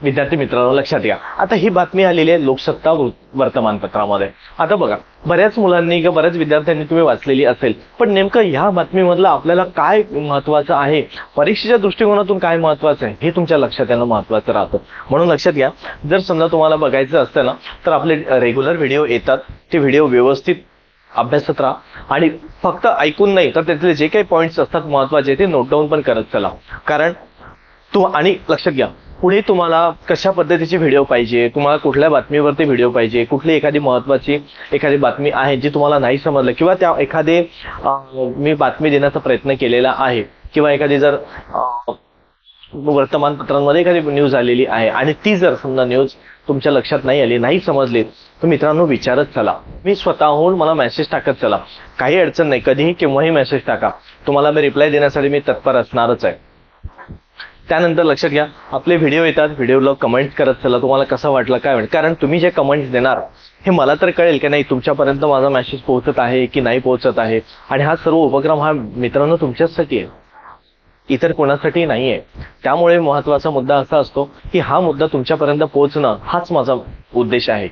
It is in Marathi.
विद्यार्थी मित्रांनो लक्षात घ्या, आता ही बातमी आलेली आहे लोकसत्ता वर्तमानपत्रामध्ये. आता बघा, बऱ्याच मुलांनी किंवा बऱ्याच विद्यार्थ्यांनी तुम्ही वाचलेली असेल, पण नेमकं ह्या बातमीमधलं आपल्याला काय महत्वाचं आहे, परीक्षेच्या दृष्टिकोनातून काय महत्वाचं आहे हे तुमच्या लक्षात येणं महत्वाचं राहतं. म्हणून लक्षात घ्या, जर समजा तुम्हाला बघायचं असतं ना, तर आपले रेग्युलर व्हिडिओ येतात, ते व्हिडिओ व्यवस्थित अभ्यासत राहा आणि फक्त ऐकून नाही तर त्यातले जे काही पॉईंट्स असतात महत्वाचे ते नोट डाऊन पण करत चला. कारण आणि लक्षात घ्या, पुढे तुम्हाला कशा पद्धतीचे व्हिडिओ पाहिजे, तुम्हाला कुठल्या बातमीवरती व्हिडिओ पाहिजे, कुठली एखादी महत्वाची एखादी बातमी आहे जी तुम्हाला नाही समजलं, किंवा त्या एखादे मी बातमी देण्याचा प्रयत्न केलेला आहे, किंवा एखादी जर वर्तमानपत्रांमध्ये एखादी न्यूज आलेली आहे आणि ती जर समजा न्यूज तुमच्या लक्षात नाही आली, नाही समजली, तर मित्रांनो विचारत चला. मी स्वतःहून मला मेसेज टाकत चला, काही अडचण नाही, कधीही केव्हाही मेसेज टाका, तुम्हाला मी रिप्लाय देण्यासाठी मी तत्पर असणारच आहे. त्यानंतर लक्षात घ्या, आपले व्हिडिओ येतात, व्हिडिओला कमेंट करत चला, तुम्हाला कसं वाटलं काय वाटलं, कारण तुम्ही जे कमेंट्स देणार हे मला तर कळेल की नाही तुमच्यापर्यंत माझा मेसेज पोहोचत आहे की नाही पोहोचत आहे. आणि हा सर्व उपक्रम हा मित्रांनो तुमच्याचसाठी आहे, इतर कोणासाठी नाहीये. त्यामुळे महत्वाचा मुद्दा असा असतो की हा मुद्दा तुमच्यापर्यंत पोहोचणं हाच माझा उद्देश आहे.